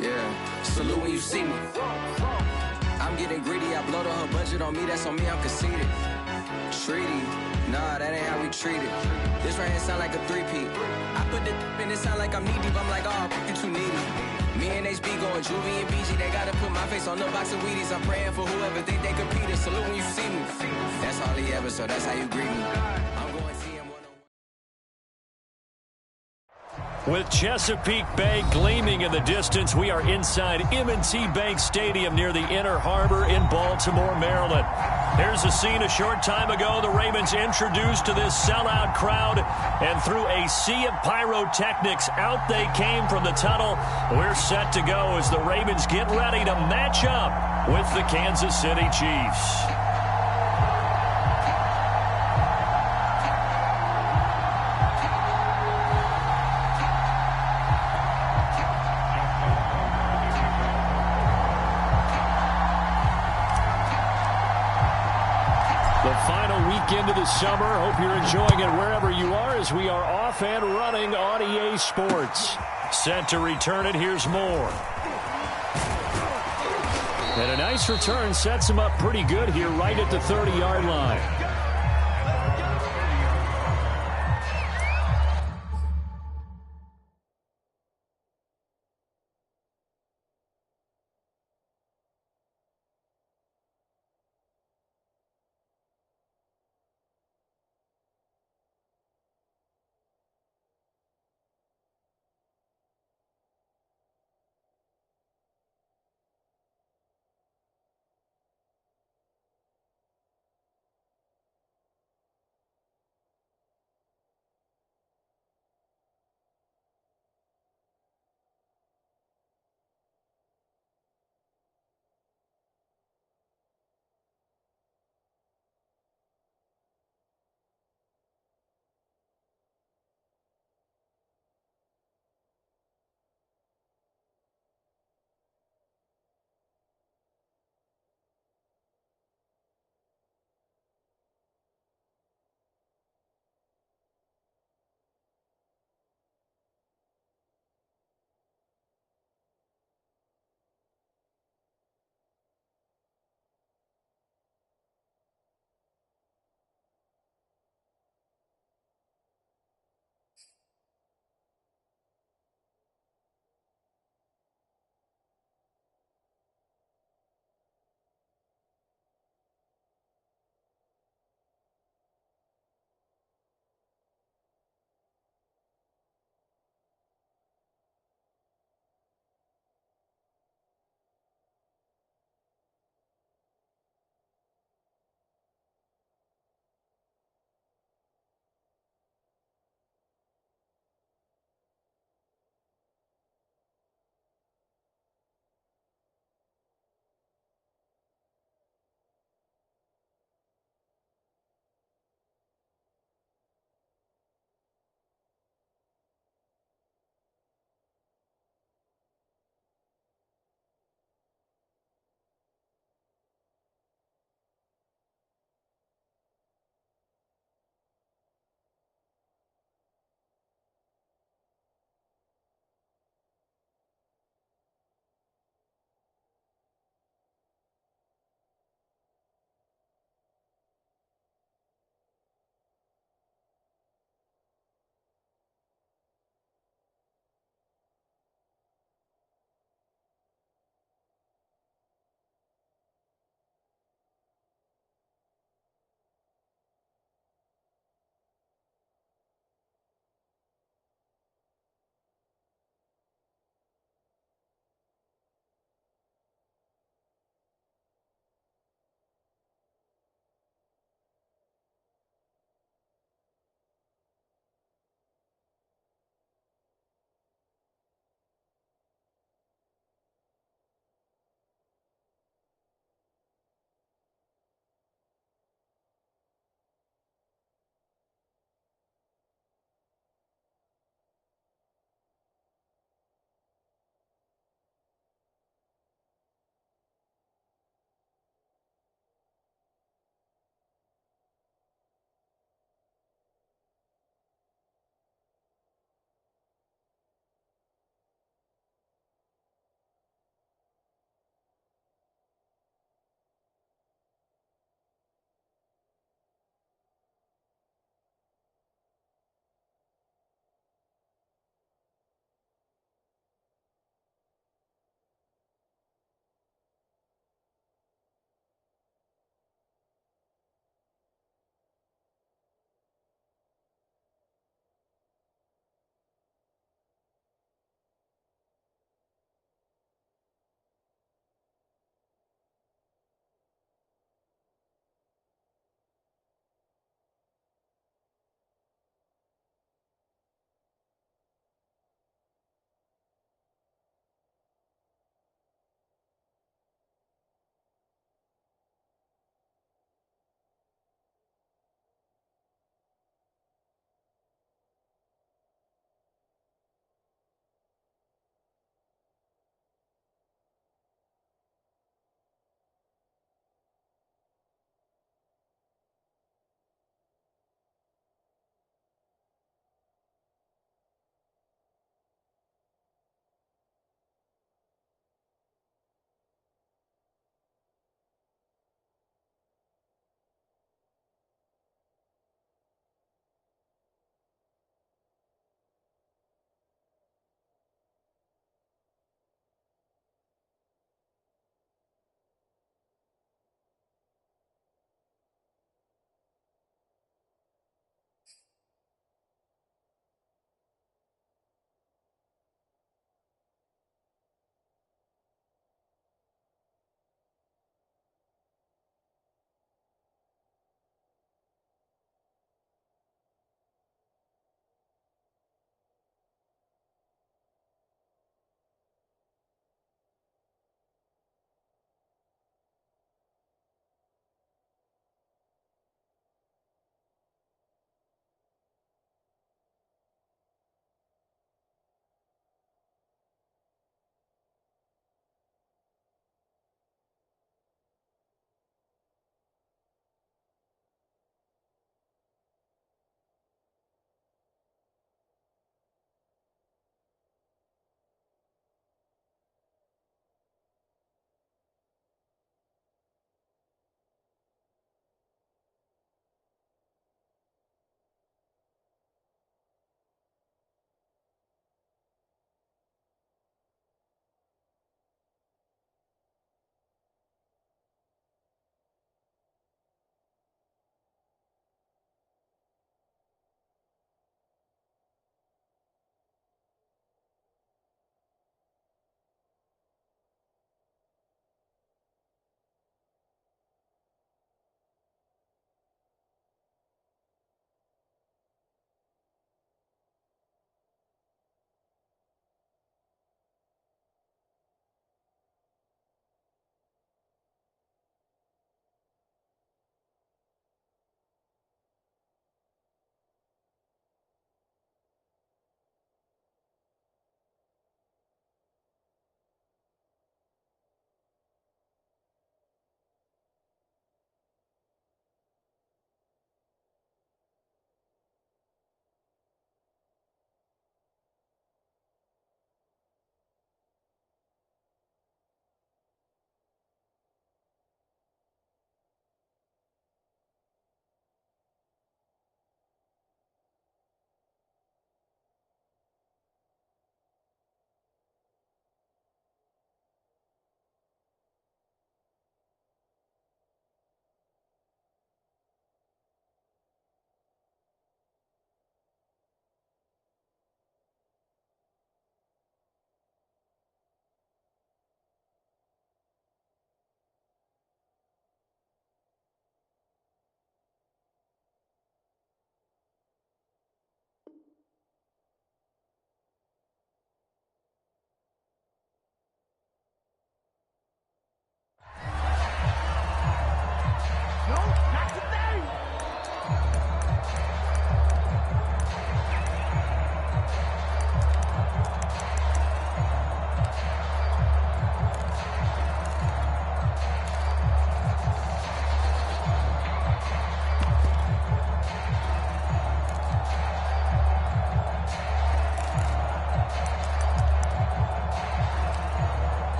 Yeah, salute when you see me. I'm getting greedy, I blow the whole budget on me, that's on me, I'm conceited. Treaty, nah, that ain't how we treat it. This right here sound like a three-peat. I put the in it sound like I'm knee deep, I'm like, oh, you too needy. Me and HB going Juvie and BG, they gotta put my face on the box of Wheaties. I'm praying for whoever think they competed. Salute when you see me. That's all he ever, so that's how you greet me. I'm going TM 101. With Chesapeake Bay gleaming in the distance, we are inside M&T Bank Stadium near the Inner Harbor in Baltimore, Maryland. Here's a scene a short time ago. The Ravens introduced to this sellout crowd, and through a sea of pyrotechnics, out they came from the tunnel. We're set to go as the Ravens get ready to match up with the Kansas City Chiefs. Into the summer. Hope you're enjoying it wherever you are as we are off and running on EA Sports. Set to return it. Here's Moore. And a nice return sets him up pretty good here right at the 30-yard line.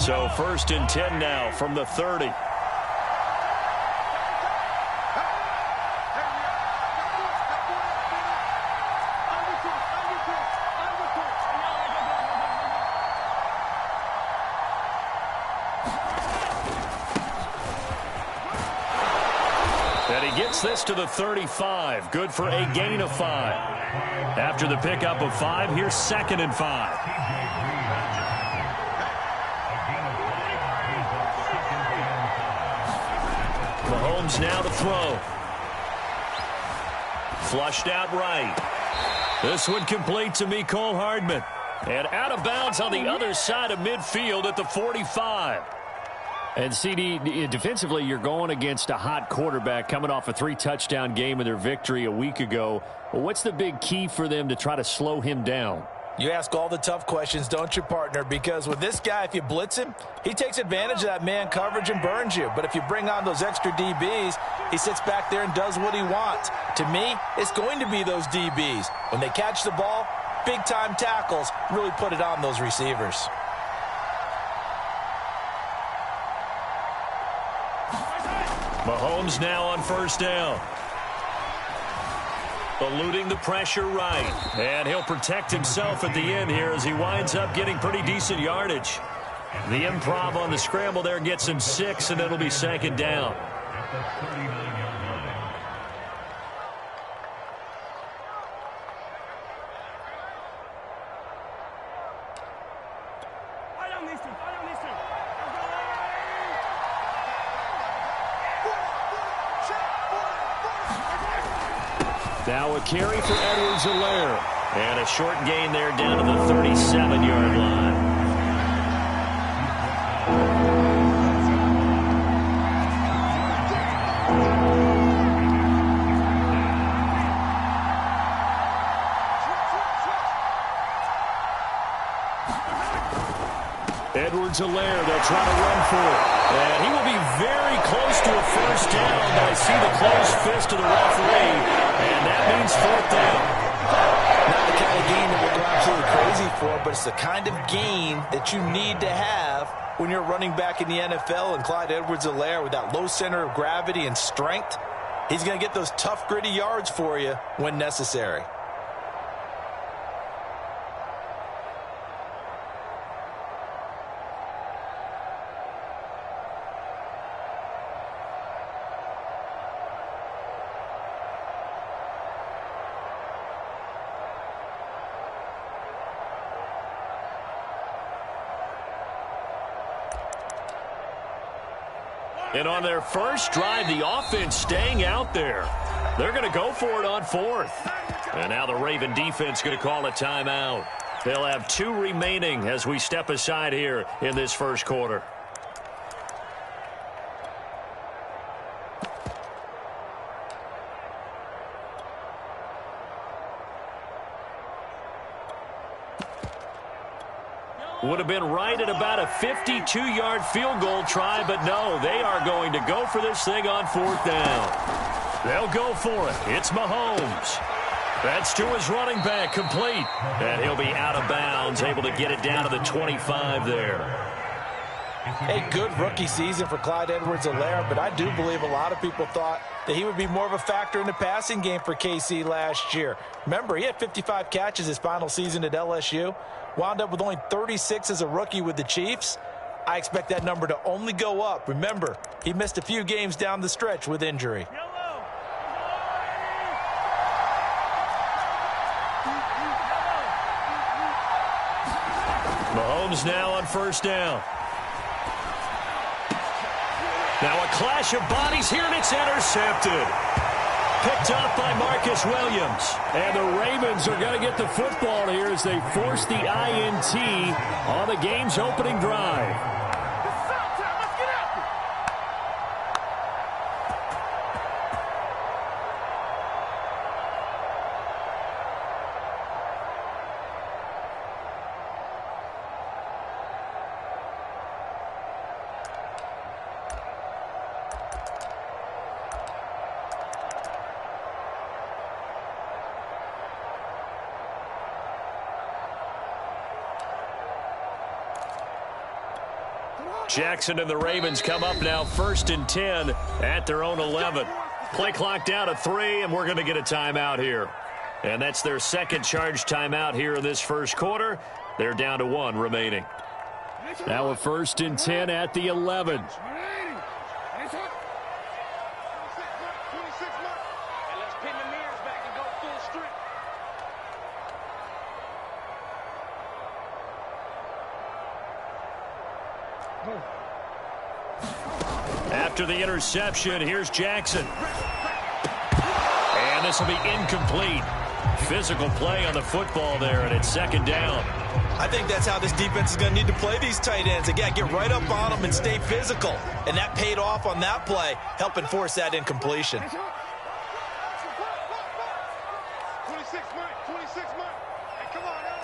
So 1st and 10 now from the 30. And he gets this to the 35. Good for a gain of 5. After the pickup of 5, here's 2nd and 5. Mahomes now to throw. Flushed out right. This one complete to Mecole Hardman. And out of bounds on the other side of midfield at the 45. And CD, defensively, you're going against a hot quarterback coming off a 3-touchdown game in their victory a week ago. Well, what's the big key for them to try to slow him down? You ask all the tough questions, don't you, partner? Because with this guy, if you blitz him, he takes advantage of that man coverage and burns you. But if you bring on those extra DBs, he sits back there and does what he wants. To me, it's going to be those DBs. When they catch the ball, big-time tackles really put it on those receivers. Mahomes now on 1st down. Eluding the pressure right. And he'll protect himself at the end here as he winds up getting pretty decent yardage. The improv on the scramble there gets him 6, and it'll be 2nd down. Now a carry for Edwards-Helaire. And a short gain there down to the 37-yard line. Edwards-Helaire, they'll try to run for it. And he will be very close to a 1st down. I see the closed fist of the referee. And that means 4th down. Not the kind of gain that we'll go absolutely crazy for, but it's the kind of gain that you need to have when you're running back in the NFL. And Clyde Edwards-Helaire, with that low center of gravity and strength, he's going to get those tough, gritty yards for you when necessary. And on their first drive, the offense staying out there. They're going to go for it on 4th. And now the Raven defense going to call a timeout. They'll have 2 remaining as we step aside here in this 1st quarter. Would have been right at about a 52-yard field goal try, but no, they are going to go for this thing on 4th down. They'll go for it. It's Mahomes. That's to his running back, complete. And he'll be out of bounds, able to get it down to the 25 there. A good rookie season for Clyde Edwards-Helaire, but I do believe a lot of people thought that he would be more of a factor in the passing game for KC last year. Remember, he had 55 catches his final season at LSU. Wound up with only 36 as a rookie with the Chiefs. I expect that number to only go up. Remember, he missed a few games down the stretch with injury. Mahomes now on 1st down. Now a clash of bodies here, and it's intercepted. Picked up by Marcus Williams. And the Ravens are going to get the football here as they force the INT on the game's opening drive. Jackson and the Ravens come up now 1st and 10 at their own 11. Play clock down to 3, and we're going to get a timeout here. And that's their second charge timeout here in this first quarter. They're down to 1 remaining. Now a 1st and 10 at the 11. After the interception, here's Jackson. And this will be incomplete. Physical play on the football there, and it's 2nd down. I think that's how this defense is going to need to play these tight ends. Again, get right up on them and stay physical. And that paid off on that play, helping force that incompletion. 26 Mike. Hey, come on now.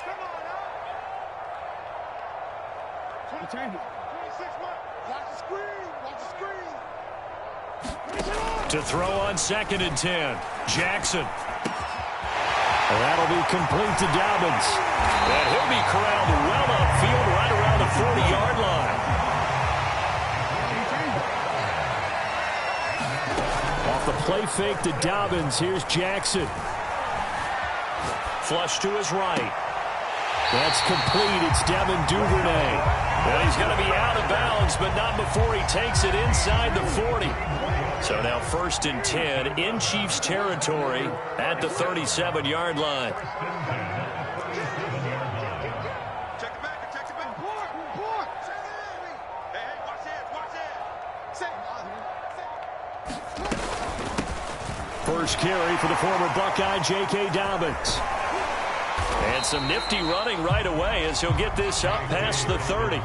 26 Mike. Watch the screen. To throw on 2nd and 10. Jackson. That'll be complete to Dobbins. And he'll be corralled well upfield right around the 40-yard line. Off the play fake to Dobbins, here's Jackson. Flush to his right. That's complete. It's Devin Duvernay. Well, he's going to be out of bounds, but not before he takes it inside the 40. So now 1st and 10 in Chiefs territory at the 37-yard line. Check it back. Board. Hey, watch it. First carry for the former Buckeye, J.K. Dobbins. And some nifty running right away as he'll get this up past the 30.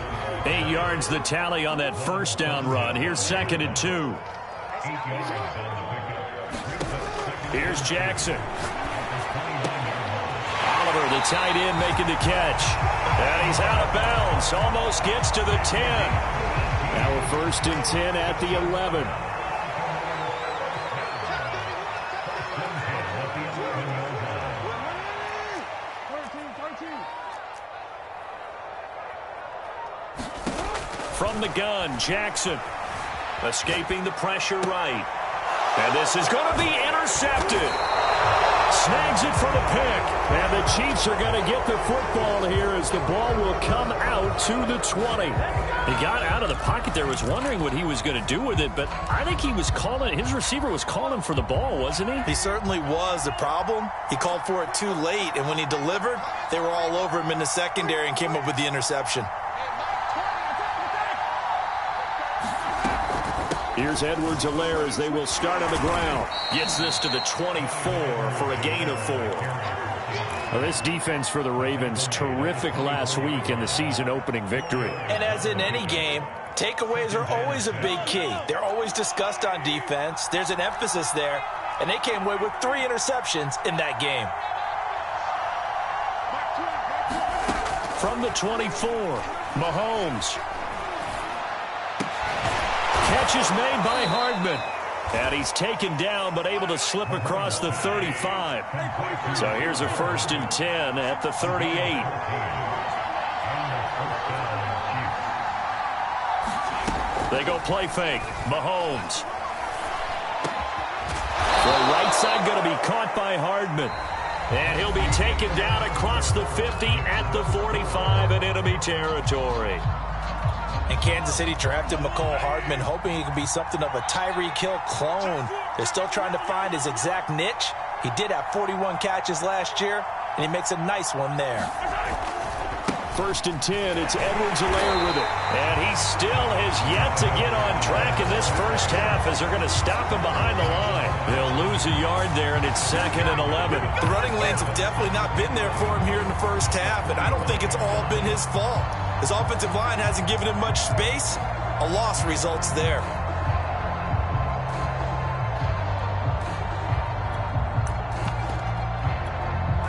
8 yards the tally on that first down run. Here's 2nd and 2. Here's Jackson. Oliver, the tight end, making the catch. And he's out of bounds. Almost gets to the 10. Now a 1st and 10 at the 11. From the gun, Jackson. Escaping the pressure right. And this is going to be intercepted. Snags it for the pick. And the Chiefs are going to get the football here as the ball will come out to the 20. He got out of the pocket there, was wondering what he was going to do with it, but I think he was calling, his receiver was calling for the ball, wasn't he? He certainly was. The problem, he called for it too late, and when he delivered, they were all over him in the secondary and came up with the interception. Here's Edwards-Helaire as they will start on the ground. Gets this to the 24 for a gain of 4. Well, this defense for the Ravens, terrific last week in the season-opening victory. And as in any game, takeaways are always a big key. They're always discussed on defense. There's an emphasis there, and they came away with 3 interceptions in that game. From the 24, Mahomes. Catch is made by Hardman. And he's taken down, but able to slip across the 35. So here's a 1st and 10 at the 38. They go play fake. Mahomes. The right side going to be caught by Hardman. And he'll be taken down across the 50 at the 45 in enemy territory. And Kansas City drafted McCole Hardman, hoping he could be something of a Tyreek Hill clone. They're still trying to find his exact niche. He did have 41 catches last year, and he makes a nice one there. 1st and 10, it's Edwards-Helaire with it. And he still has yet to get on track in this first half as they're going to stop him behind the line. They'll lose a yard there, and it's 2nd and 11. The running lanes have definitely not been there for him here in the first half, and I don't think it's all been his fault. His offensive line hasn't given him much space. A loss results there.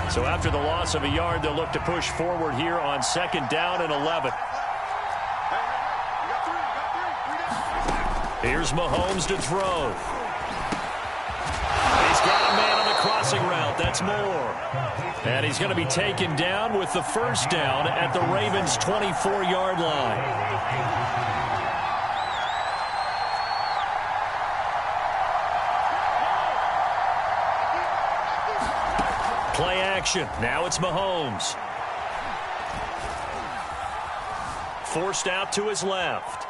So after the loss of a yard, they'll look to push forward here on 2nd down and 11. Here's Mahomes to throw. He's got a man on the crossing route. That's Moore. And he's going to be taken down with the 1st down at the Ravens' 24-yard line. action. Now it's Mahomes. Forced out to his left.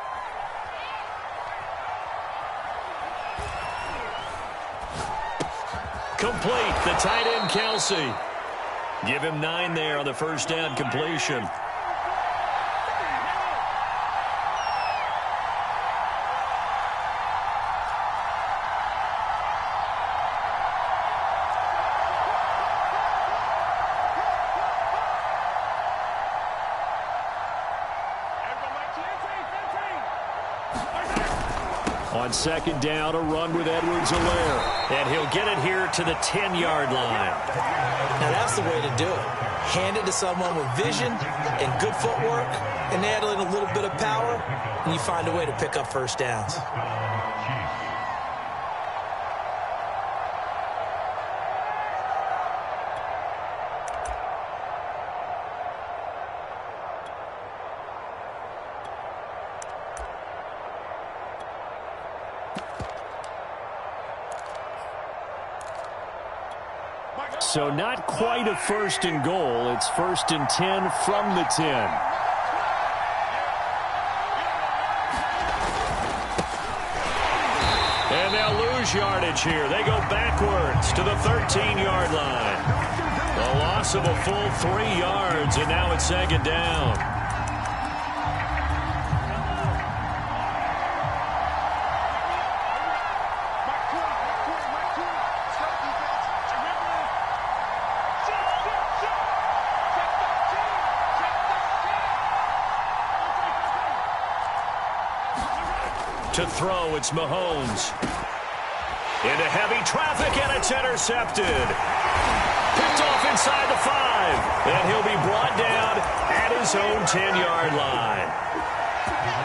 Complete. The tight end, Kelsey. Give him 9 there on the first down completion. On second down, a run with Edwards-Helaire. And he'll get it here to the 10-yard line. Now that's the way to do it. Hand it to someone with vision and good footwork, and add in a little bit of power, and you find a way to pick up first downs. So not quite a first and goal. It's first and 10 from the 10. And they'll lose yardage here. They go backwards to the 13-yard line. A loss of a full 3 yards, and now it's second down. To throw, it's Mahomes. Into heavy traffic, and it's intercepted. Picked off inside the 5. And he'll be brought down at his own 10-yard line.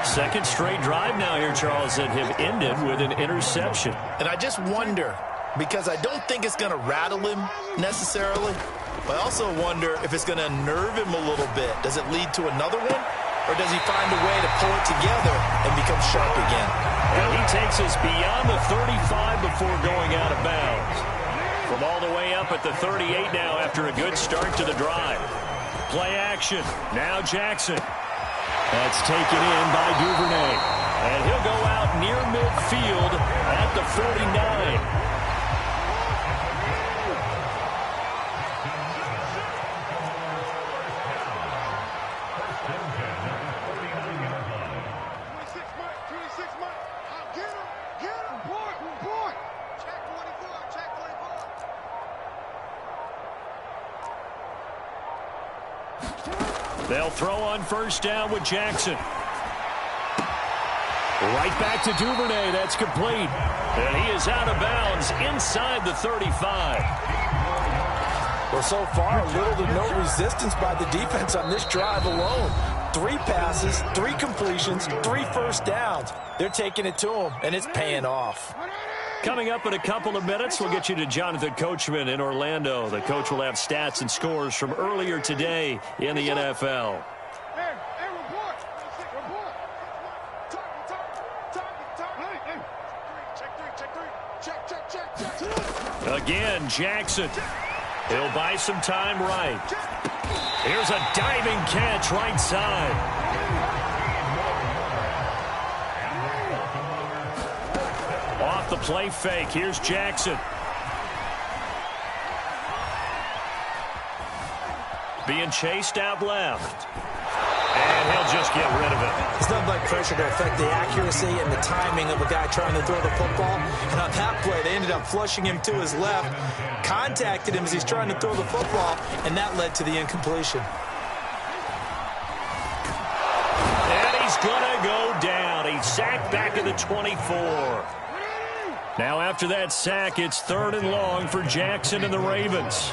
Second straight drive now here, Charles, that have ended with an interception. And I just wonder, because I don't think it's going to rattle him necessarily, but I also wonder if it's going to unnerve him a little bit. Does it lead to another one? Or does he find a way to pull it together and become sharp again? And he takes us beyond the 35 before going out of bounds. From all the way up at the 38 now after a good start to the drive. Play action. Now Jackson. That's taken in by Duvernay. And he'll go out near midfield at the 49. They'll throw on first down with Jackson. Right back to Duvernay. That's complete. And he is out of bounds inside the 35. Well, so far, little to no resistance by the defense on this drive alone. 3 passes, 3 completions, 3 first downs. They're taking it to him, and it's paying off. Coming up in a couple of minutes, we'll get you to Jonathan Coachman in Orlando. The coach will have stats and scores from earlier today in the NFL. Again, Jackson. He'll buy some time right. Here's a diving catch right side. Off the play fake. Here's Jackson. Being chased out left. And he'll just get rid of it. It's nothing like pressure to affect the accuracy and the timing of a guy trying to throw the football. And on that play, they ended up flushing him to his left, contacted him as he's trying to throw the football, and that led to the incompletion. And he's going to go down. He's sacked back at the 24. Now after that sack, it's 3rd and long for Jackson and the Ravens.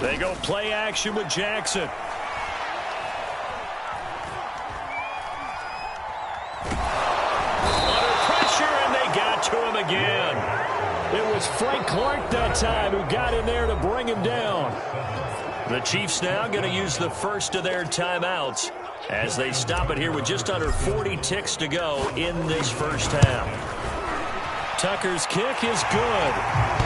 They go play action with Jackson. Under pressure, and they got to him again. It was Frank Clark that time who got in there to bring him down. The Chiefs now going to use the first of their timeouts as they stop it here with just under 40 ticks to go in this first half. Tucker's kick is good.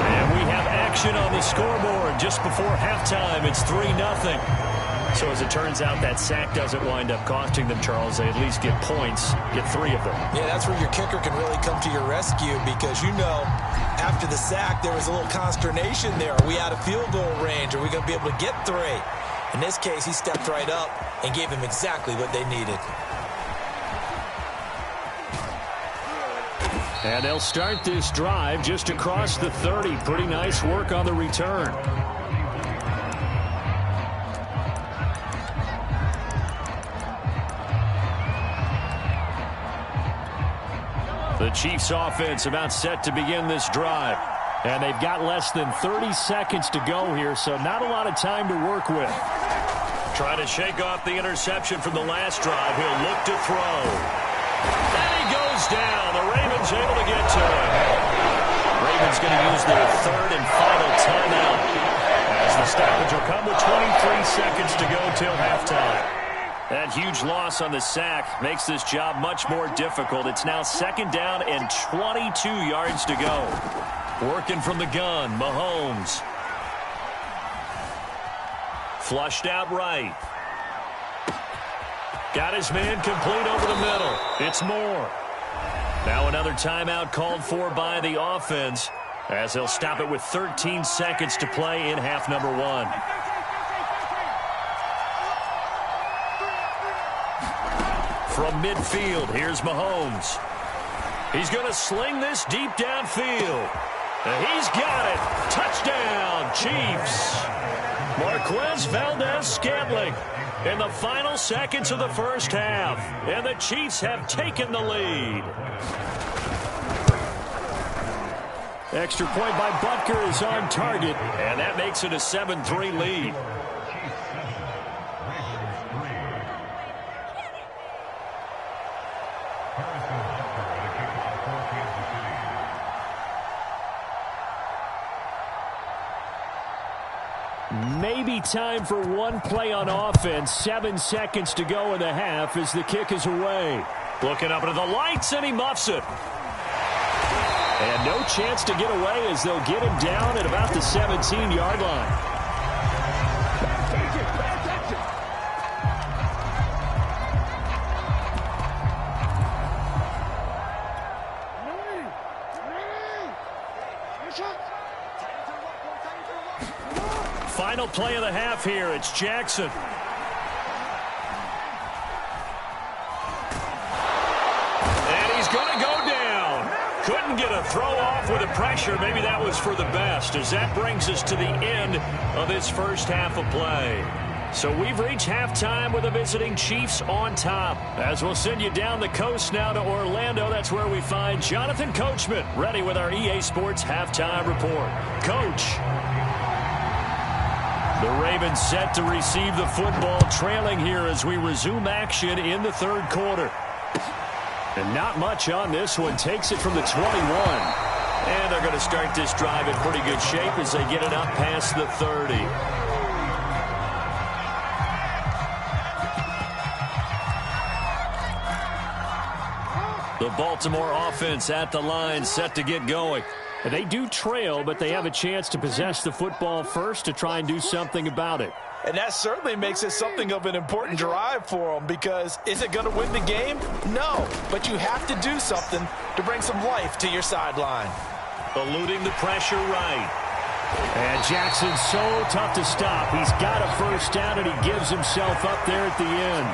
And we have action on the scoreboard just before halftime. It's 3-0. So as it turns out, that sack doesn't wind up costing them, Charles. They at least get points, get 3 of them. Yeah, that's where your kicker can really come to your rescue because, you know, after the sack, there was a little consternation there. Are we out of field goal range? Are we going to be able to get 3? In this case, he stepped right up and gave them exactly what they needed. And they'll start this drive just across the 30. Pretty nice work on the return. The Chiefs offense about set to begin this drive. And they've got less than 30 seconds to go here, so not a lot of time to work with. Trying to shake off the interception from the last drive. He'll look to throw. And he goes down. The Ravens able to get to him. Ravens going to use their 3rd and final timeout as the stoppage will come with 23 seconds to go till halftime. That huge loss on the sack makes this job much more difficult. It's now 2nd down and 22 yards to go. Working from the gun, Mahomes. Flushed out right. Got his man complete over the middle. It's Moore. Now another timeout called for by the offense as they'll stop it with 13 seconds to play in half number 1. From midfield, here's Mahomes. He's going to sling this deep downfield. And he's got it. Touchdown, Chiefs. Marquez Valdez-Scantling in the final seconds of the first half. And the Chiefs have taken the lead. Extra point by Butker is on target. And that makes it a 7-3 lead. Maybe time for one play on offense. 7 seconds to go in the half as the kick is away. Looking up into the lights, and he muffs it. And no chance to get away as they'll get him down at about the 17-yard line. Final play of the half here. It's Jackson. And he's going to go down. Couldn't get a throw off with the pressure. Maybe that was for the best, as that brings us to the end of this first half of play. So we've reached halftime with the visiting Chiefs on top. As we'll send you down the coast now to Orlando, that's where we find Jonathan Coachman, ready with our EA Sports halftime report. Coach. The Ravens set to receive the football, trailing here as we resume action in the third quarter. And not much on this one. Takes it from the 21. And they're going to start this drive in pretty good shape as they get it up past the 30. The Baltimore offense at the line, set to get going. They do trail, but they have a chance to possess the football first to try and do something about it. And that certainly makes it something of an important drive for them, because is it going to win the game? No, but you have to do something to bring some life to your sideline. Eluding the pressure right. And Jackson's so tough to stop. He's got a first down, and he gives himself up there at the end.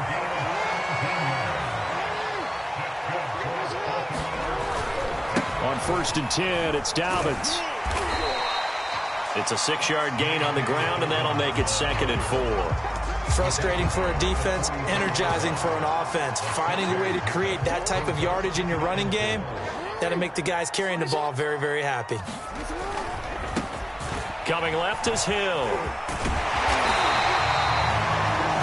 On 1st and 10, it's Dobbins. It's a 6-yard gain on the ground, and that'll make it 2nd and 4. Frustrating for a defense, energizing for an offense. Finding a way to create that type of yardage in your running game, that'll make the guys carrying the ball very, very happy. Coming left is Hill.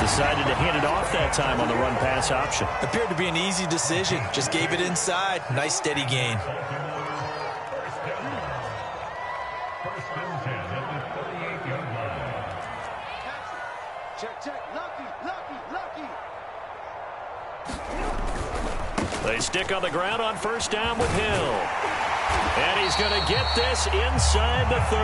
Decided to hand it off that time on the run-pass option. Appeared to be an easy decision. Just gave it inside. Nice, steady gain. Check, check. Lucky. They stick on the ground on first down with Hill. And he's going to get this inside the 30.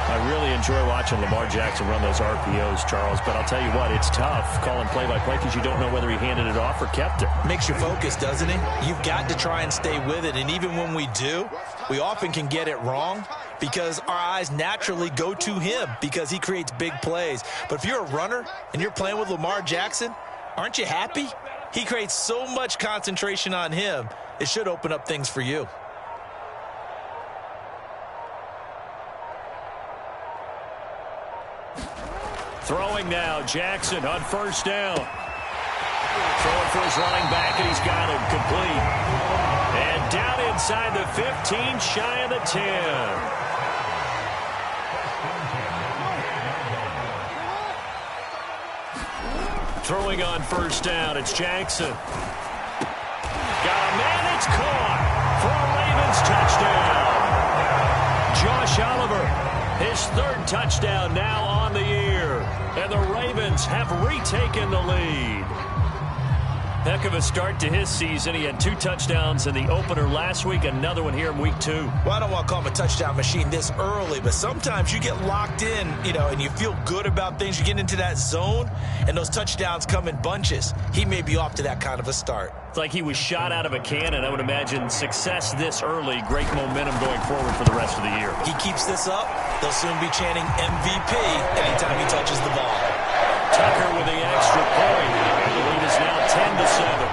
I really enjoy watching Lamar Jackson run those RPOs, Charles, but I'll tell you what, it's tough calling play-by-play because you don't know whether he handed it off or kept it. Makes you focus, doesn't it? You've got to try and stay with it, and even when we do, we often can get it wrong because our eyes naturally go to him because he creates big plays. But if you're a runner and you're playing with Lamar Jackson, aren't you happy? He creates so much concentration on him, it should open up things for you. Throwing now, Jackson on first down. Throwing for his running back, and he's got him complete. And down inside the 15, shy of the 10. Throwing on first down, it's Jackson. Got a man, it's caught for a Ravens touchdown. Josh Oliver, his third touchdown now on the year. And the Ravens have retaken the lead. Heck of a start to his season. He had 2 touchdowns in the opener last week, another one here in week 2. Well, I don't want to call him a touchdown machine this early, but sometimes you get locked in, and you feel good about things. You get into that zone, and those touchdowns come in bunches. He may be off to that kind of a start. It's like he was shot out of a cannon. I would imagine success this early, great momentum going forward for the rest of the year. He keeps this up, they'll soon be chanting MVP anytime he touches the ball. Tucker with the extra point. The lead is now 10-7.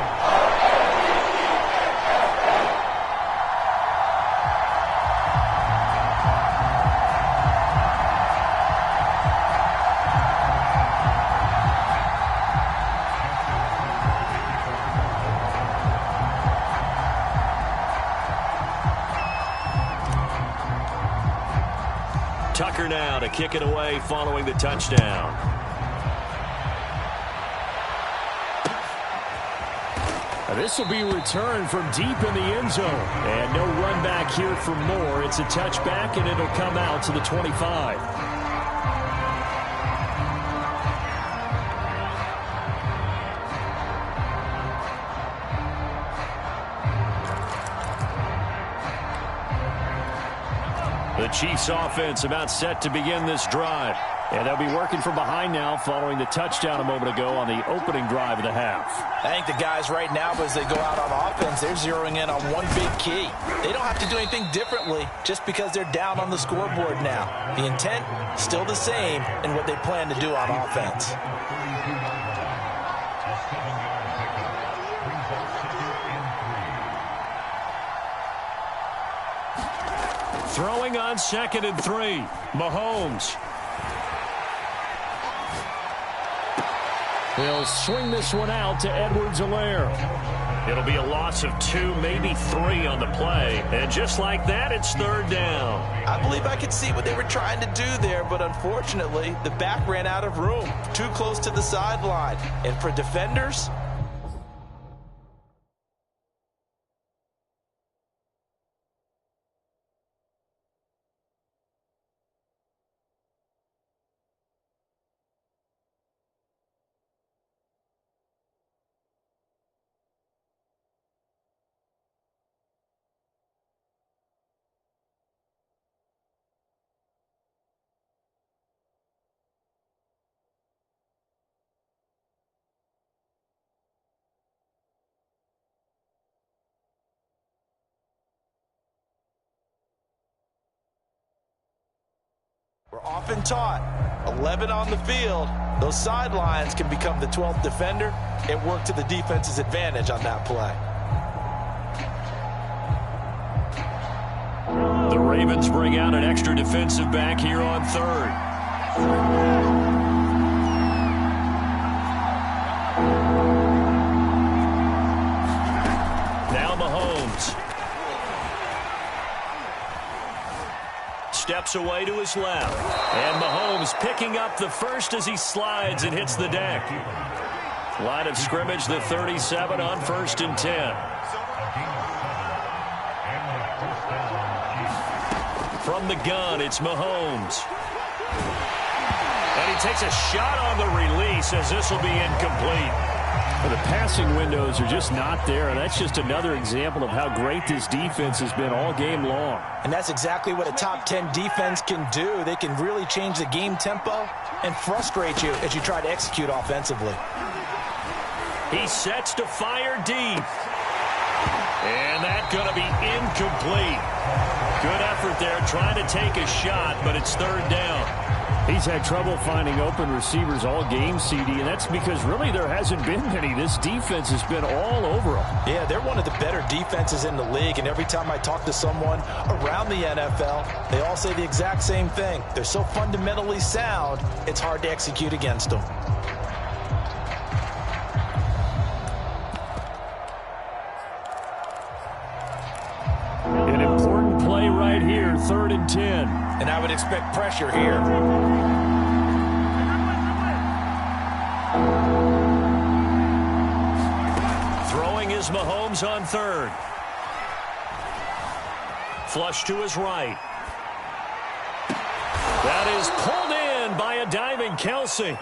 Tucker now to kick it away following the touchdown. This will be returned from deep in the end zone. And no run back here for more. It's a touchback, and it'll come out to the 25. The Chiefs offense about set to begin this drive. And they'll be working from behind now following the touchdown a moment ago on the opening drive of the half. I think the guys right now, as they go out on offense, they're zeroing in on one big key. They don't have to do anything differently just because they're down on the scoreboard now. The intent, still the same in what they plan to do on offense. Throwing on 2nd and 3. Mahomes. They'll swing this one out to Edwards-Helaire. It'll be a loss of 2, maybe 3 on the play. And just like that, it's 3rd down. I believe I could see what they were trying to do there, but unfortunately, the back ran out of room. Too close to the sideline. And for defenders, we're often taught 11 on the field. Those sidelines can become the 12th defender. It worked to the defense's advantage on that play. The Ravens bring out an extra defensive back here on 3rd. Now Mahomes. Steps away to his left. And Mahomes picking up the first as he slides and hits the deck. Line of scrimmage, the 37 on 1st and 10. From the gun, it's Mahomes. And he takes a shot on the release as this will be incomplete. Well, the passing windows are just not there, and that's just another example of how great this defense has been all game long. And that's exactly what a top 10 defense can do. They can really change the game tempo and frustrate you as you try to execute offensively. He sets to fire deep. And that's going to be incomplete. Good effort there trying to take a shot, but it's third down. He's had trouble finding open receivers all game, CD, and that's because really there hasn't been many. This defense has been all over them. Yeah, they're one of the better defenses in the league, and every time I talk to someone around the NFL, they all say the exact same thing. They're so fundamentally sound, it's hard to execute against them. An important play right here, 3rd and 10. And I would expect pressure here. Throwing is Mahomes on 3rd. Flush to his right. That is pulled in by a diving Kelsey.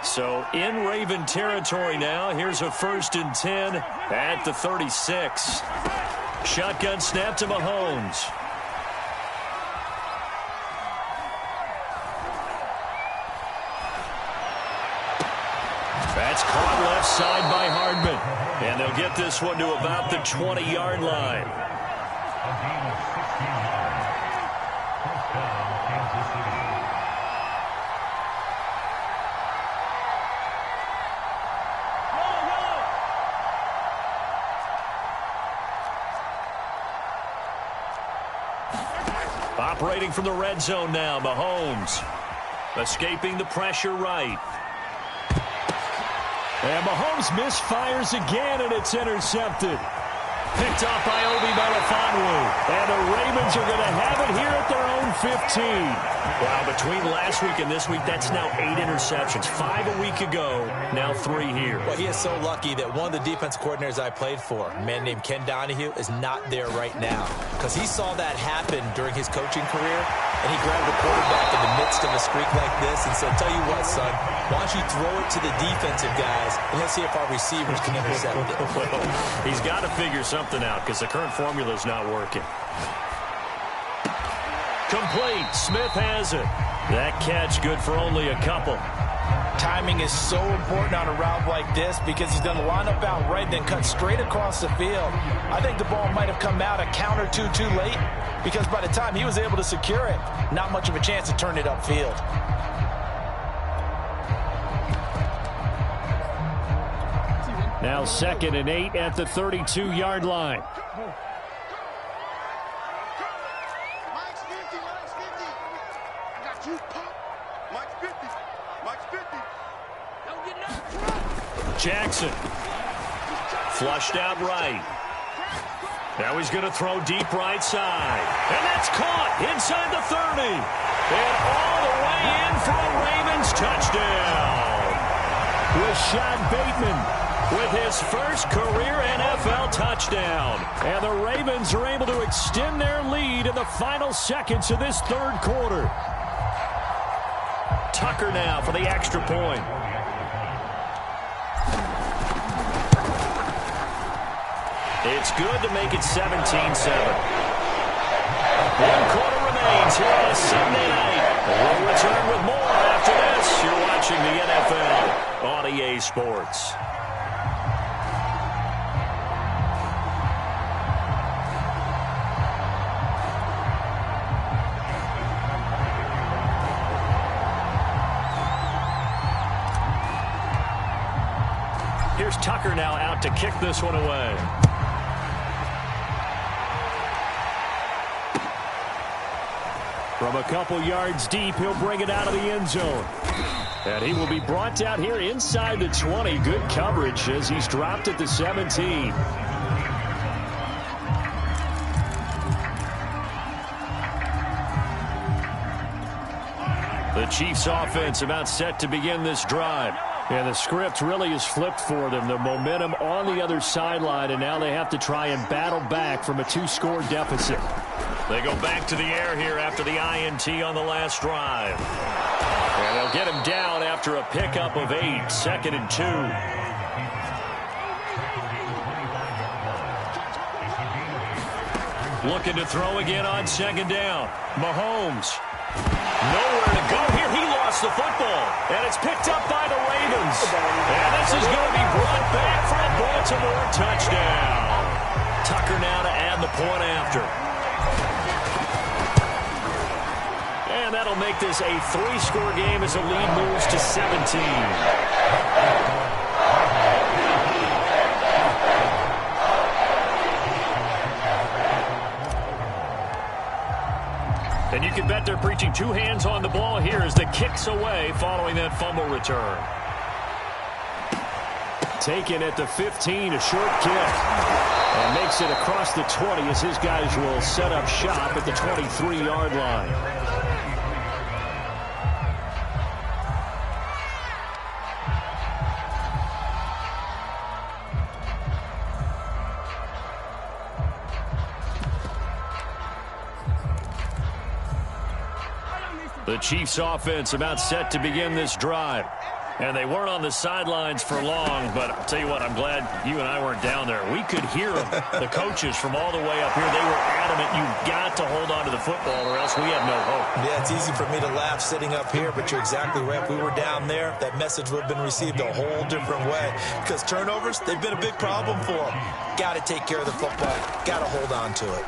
So in Raven territory now. Here's a 1st and 10 at the 36. Shotgun snap to Mahomes. That's caught left side by Hardman. And they'll get this one to about the 20-yard line. Operating from the red zone now, Mahomes. Escaping the pressure right. And Mahomes misfires again, and it's intercepted. Picked off by Obi Melifonwu. And the Ravens are going to have it here at their own 15. Wow, between last week and this week, that's now 8 interceptions. 5 a week ago, now 3 here. Well, he is so lucky that one of the defense coordinators I played for, a man named Ken Donahue, is not there right now. Because he saw that happen during his coaching career, and he grabbed a quarterback in the midst of a streak like this and said, tell you what, son, why don't you throw it to the defensive guys, and let's see if our receivers can intercept it. Well, he's got to figure something out because the current formula is not working. Complete. Smith has it. That catch good for only a couple. Timing is so important on a route like this because he's going to line up out right, then cut straight across the field. I think the ball might have come out a count or two too late because by the time he was able to secure it, not much of a chance to turn it upfield. Now 2nd and 8 at the 32-yard line. Mike's 50. I got you, Pop. Mike's 50. Mike's 50. Don't get knocked. Jackson. Flushed out right. Now he's going to throw deep right side. And that's caught inside the 30. And all the way in for a Ravens touchdown. Rashad Bateman with his first career NFL touchdown. And the Ravens are able to extend their lead in the final seconds of this 3rd quarter. Tucker now for the extra point. It's good to make it 17-7. 1 quarter remains here on a Sunday night. We'll return with more after this. You're watching the NFL on EA Sports. Here's Tucker now out to kick this one away. From a couple yards deep, he'll bring it out of the end zone. And he will be brought down here inside the 20. Good coverage as he's dropped at the 17. The Chiefs offense about set to begin this drive. And the script really is flipped for them. The momentum on the other sideline, and now they have to try and battle back from a 2-score deficit. They go back to the air here after the INT on the last drive. And they'll get him down after a pickup of 8. 2nd and 2. Looking to throw again on second down. Mahomes. Nowhere to go here. He lost the football. And it's picked up by the Ravens. And this is going to be brought back for a Baltimore touchdown. Tucker now to add the point after. And that'll make this a 3-score game as the lead moves to 17. And you can bet they're preaching 2 hands on the ball here as the kick's away following that fumble return. Taken at the 15, a short kick. And makes it across the 20 as his guys will set up shop at the 23-yard line. The Chiefs offense about set to begin this drive. And they weren't on the sidelines for long, but I'll tell you what, I'm glad you and I weren't down there. We could hear them, the coaches from all the way up here. They were adamant, you've got to hold on to the football or else we have no hope. Yeah, it's easy for me to laugh sitting up here, but you're exactly right. If we were down there, that message would have been received a whole different way. Because turnovers, they've been a big problem for them. Got to take care of the football. Got to hold on to it.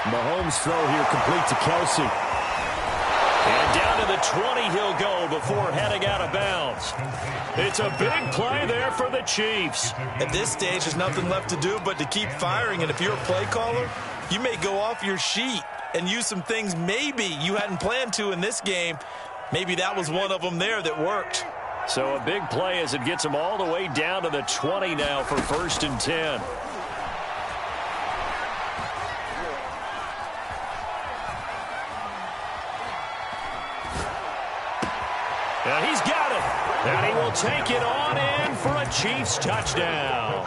Mahomes' throw here complete to Kelsey. And down to the 20 he'll go before heading out of bounds. It's a big play there for the Chiefs. At this stage, there's nothing left to do but to keep firing. And if you're a play caller, you may go off your sheet and use some things maybe you hadn't planned to in this game. Maybe that was one of them there that worked. So a big play as it gets them all the way down to the 20 now for 1st and 10. And he's got it. And he will take it on in for a Chiefs touchdown.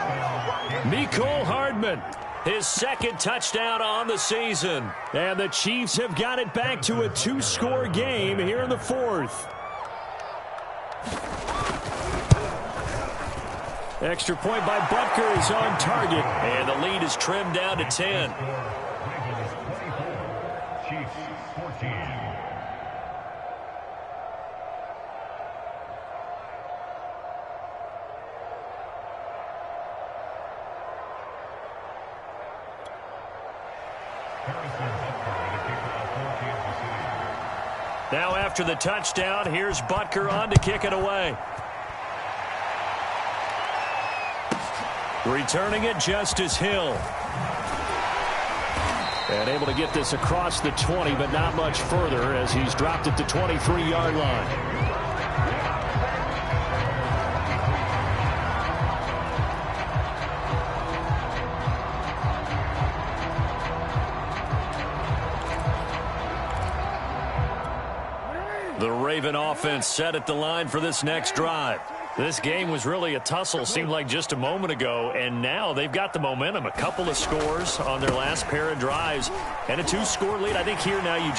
Mecole Hardman, his 2nd touchdown on the season. And the Chiefs have got it back to a 2-score game here in the 4th. Extra point by Butker is on target. And the lead is trimmed down to 10. Chiefs 14. Now after the touchdown, here's Butker on to kick it away. Returning it, Justice Hill. And able to get this across the 20, but not much further as he's dropped at the 23-yard line. The Raven offense set at the line for this next drive. This game was really a tussle, seemed like just a moment ago, and now they've got the momentum. A couple of scores on their last pair of drives, and a 2-score lead. I think here now you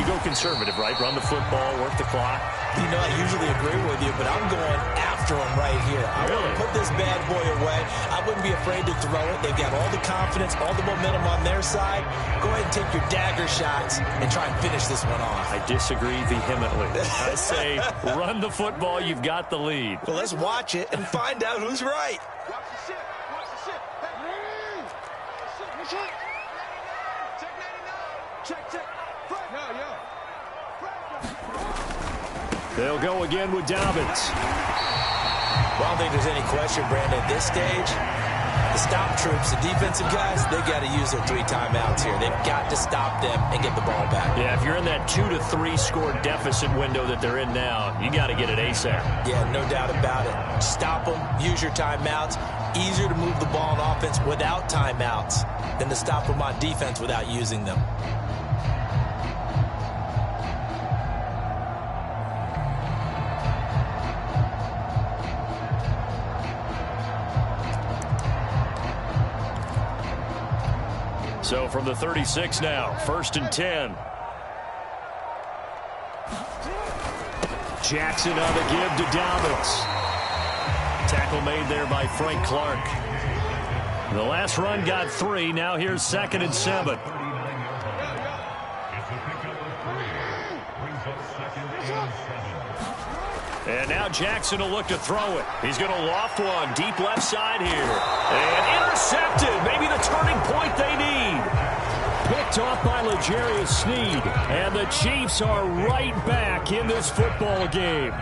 go conservative, right? Run the football, work the clock. You know, I usually agree with you, but I'm going after him right here. I want to put this bad boy away. I wouldn't be afraid to throw it. They've got all the confidence, all the momentum on their side. Go ahead and take your dagger shots and try and finish this one off. I disagree vehemently. I say run the football. You've got the lead. Well, let's watch it and find out who's right. Watch the shit. Watch the shit. Hey, check. Check 99. Check. Yo. They'll go again with Dobbins. Well, I don't think there's any question, Brandon, at this stage, the stop troops, the defensive guys, they got to use their 3 timeouts here. They've got to stop them and get the ball back. Yeah, if you're in that 2 to 3 score deficit window that they're in now, you got to get it ASAP. Yeah, no doubt about it. Stop them, use your timeouts. Easier to move the ball on offense without timeouts than to stop them on defense without using them. So from the 36 now, 1st and 10. Jackson on the give to Dobbins. Tackle made there by Frank Clark. The last run got 3. Now here's 2nd and 7. And now Jackson will look to throw it. He's going to loft one deep left side here. And intercepted. Maybe the turning point they need. Picked off by L'Jarius Sneed. And the Chiefs are right back in this football game.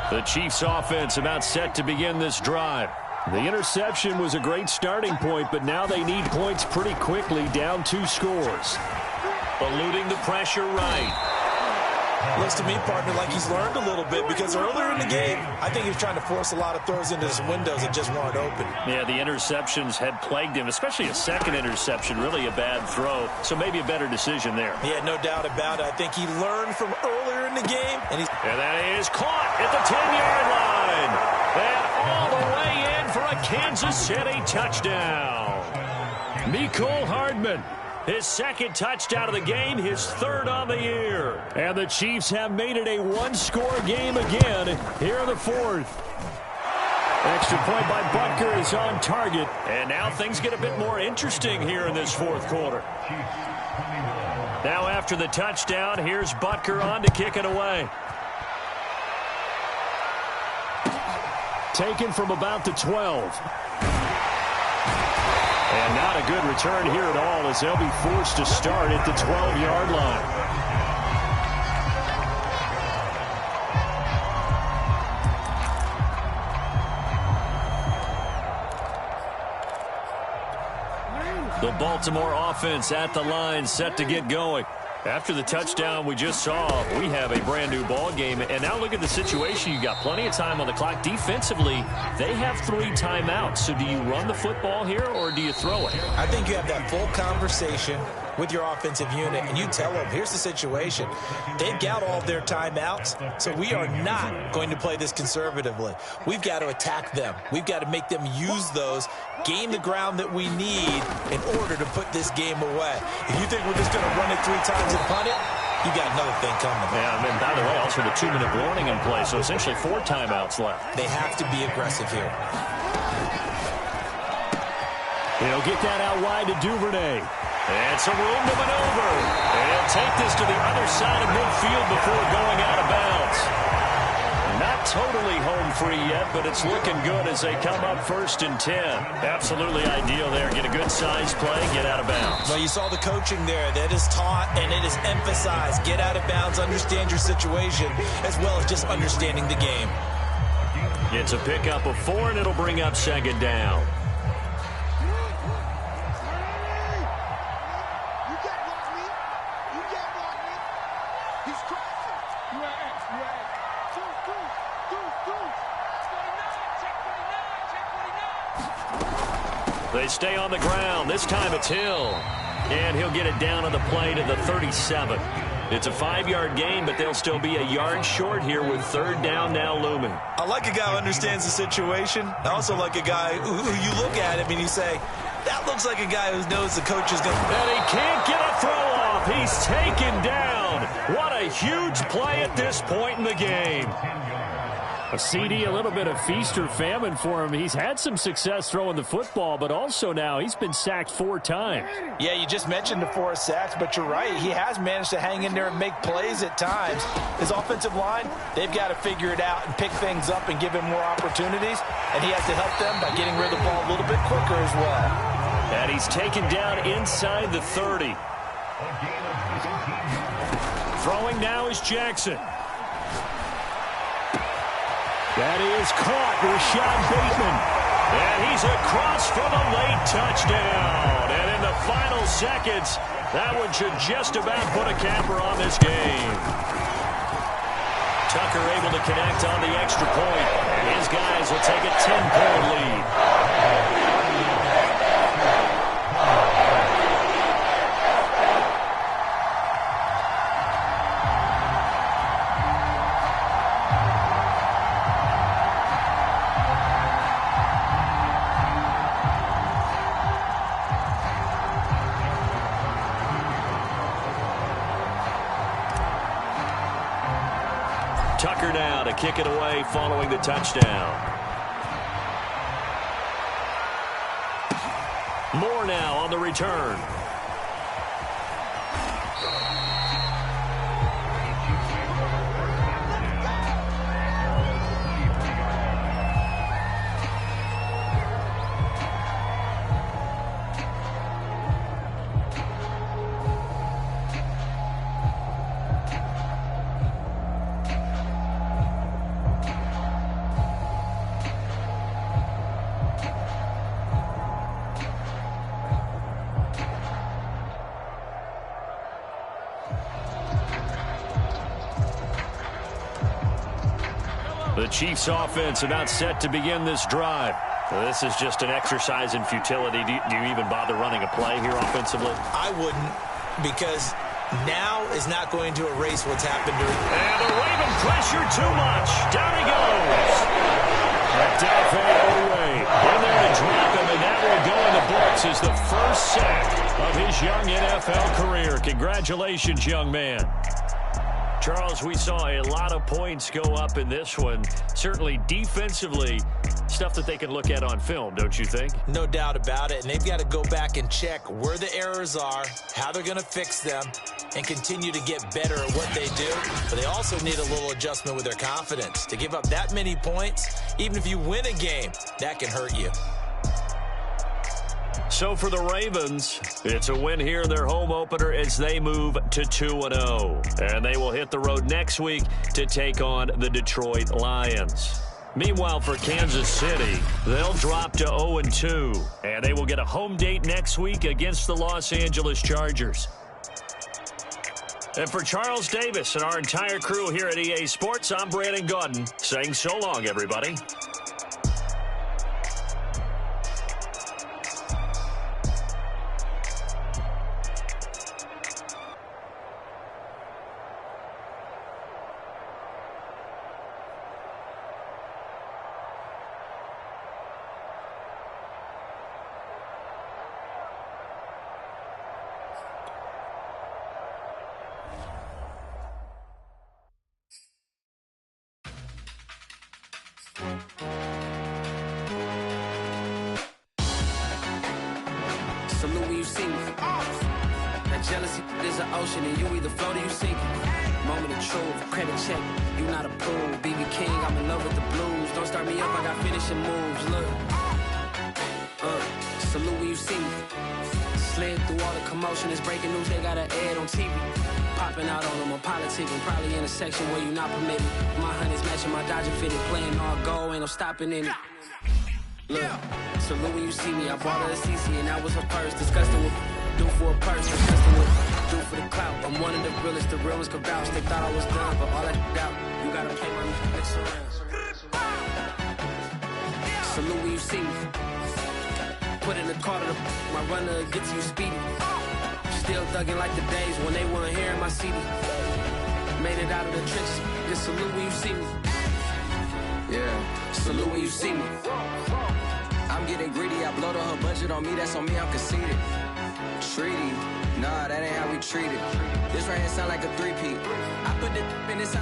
The Chiefs offense about set to begin this drive. The interception was a great starting point, but now they need points pretty quickly, down 2 scores. Eluding the pressure right. Looks to me, partner, like he's learned a little bit because earlier in the game, I think he was trying to force a lot of throws into his windows that just weren't open. Yeah, the interceptions had plagued him, especially a second interception, really a bad throw. So maybe a better decision there. Yeah, no doubt about it. I think he learned from earlier in the game. And that is caught at the 10-yard line. And all the way in for a Kansas City touchdown. Mecole Hardman. His 2nd touchdown of the game, his 3rd on the year. And the Chiefs have made it a 1-score game again here in the 4th. Extra point by Butker is on target. And now things get a bit more interesting here in this 4th quarter. Now after the touchdown, here's Butker on to kick it away. Taken from about the 12. And not a good return here at all as they'll be forced to start at the 12-yard line. The Baltimore offense at the line, set to get going. After the touchdown we just saw, we have a brand new ball game. And now look at the situation. You got plenty of time on the clock. Defensively, they have 3 timeouts. So do you run the football here or do you throw it? I think you have that full conversation with your offensive unit, and you tell them, here's the situation. They've got all of their timeouts, so we are not going to play this conservatively. We've got to attack them. We've got to make them use those, gain the ground that we need in order to put this game away. If you think we're just going to run it 3 times and punt it, you got another thing coming. Yeah, and by the way, also the 2-minute warning in play, so essentially 4 timeouts left. They have to be aggressive here. He'll get that out wide to Duvernay. And some room to maneuver. And he'll take this to the other side of midfield before going out of bounds. Not totally home free yet, but it's looking good as they come up 1st and 10. Absolutely ideal there. Get a good size play, get out of bounds. Well, you saw the coaching there. That is taught and it is emphasized. Get out of bounds, understand your situation, as well as just understanding the game. It's a pickup of 4, and it'll bring up 2nd down. They stay on the ground. This time it's Hill. And he'll get it down on the play to the 37. It's a 5-yard gain, but they'll still be a yard short here with 3rd down now looming. I like a guy who understands the situation. I also like a guy who you look at him and you say, that looks like a guy who knows the coach is going to... And he can't get a throw off. He's taken down. What a huge play at this point in the game. A CD, a little bit of feast or famine for him. He's had some success throwing the football, but also now he's been sacked 4 times. Yeah, you just mentioned the 4 sacks, but you're right. He has managed to hang in there and make plays at times. His offensive line, they've got to figure it out and pick things up and give him more opportunities, and he has to help them by getting rid of the ball a little bit quicker as well. And he's taken down inside the 30. Throwing now is Jackson. That is caught, Rashad Bateman. And he's across for the late touchdown. And in the final seconds, that one should just about put a capper on this game. Tucker able to connect on the extra point. And his guys will take a 10-point lead. Tucker now to kick it away following the touchdown. More now on the return. The Chiefs offense about set to begin this drive. This is just an exercise in futility. Do you even bother running a play here offensively? I wouldn't, because now is not going to erase what's happened during. And the Raven pressure too much. Down he goes. Adafe away. In there to drop him, and that will go in the books as the first sack of his young NFL career. Congratulations, young man. Charles, we saw a lot of points go up in this one. Certainly defensively, stuff that they can look at on film, don't you think? No doubt about it. And they've got to go back and check where the errors are, how they're going to fix them, and continue to get better at what they do. But they also need a little adjustment with their confidence. To give up that many points, even if you win a game, that can hurt you. So for the Ravens, it's a win here in their home opener as they move to 2-0. And they will hit the road next week to take on the Detroit Lions. Meanwhile, for Kansas City, they'll drop to 0-2. And they will get a home date next week against the Los Angeles Chargers. And for Charles Davis and our entire crew here at EA Sports, I'm Brandon Gaudin saying so long, everybody. Salute when you see me. That jealousy is an ocean, and you either float or you sink it. Moment of truth, credit check, you not approved. BB King, I'm in love with the blues. Don't start me up, I got finishing moves. Look, salute when you see me. Slid through all the commotion, it's breaking news, they got an ad on TV. Popping out on them, I'm politicking, probably in a section where you not permitted. My honey's matching my Dodger fitted, playing all goal, ain't no stopping in it. Look, salute when you see me, I bought her a CC and that was her purse. Disgusting what do for a purse, disgusting what do for the clout. I'm one of the realest, the realest could vouch. They thought I was done, but all that out, you gotta play my next around. Salute when you see me. Put in the car to my runner gets you speedy. Still thugging like the days when they weren't here in my CD. Made it out of the trenches, just salute when you see me. Yeah, salute when you see me. I'm getting greedy, I blow the whole budget on me, that's on me, I'm conceited. Treaty, nah, that ain't how we treat it. This right here sound like a three-peat. I put the in this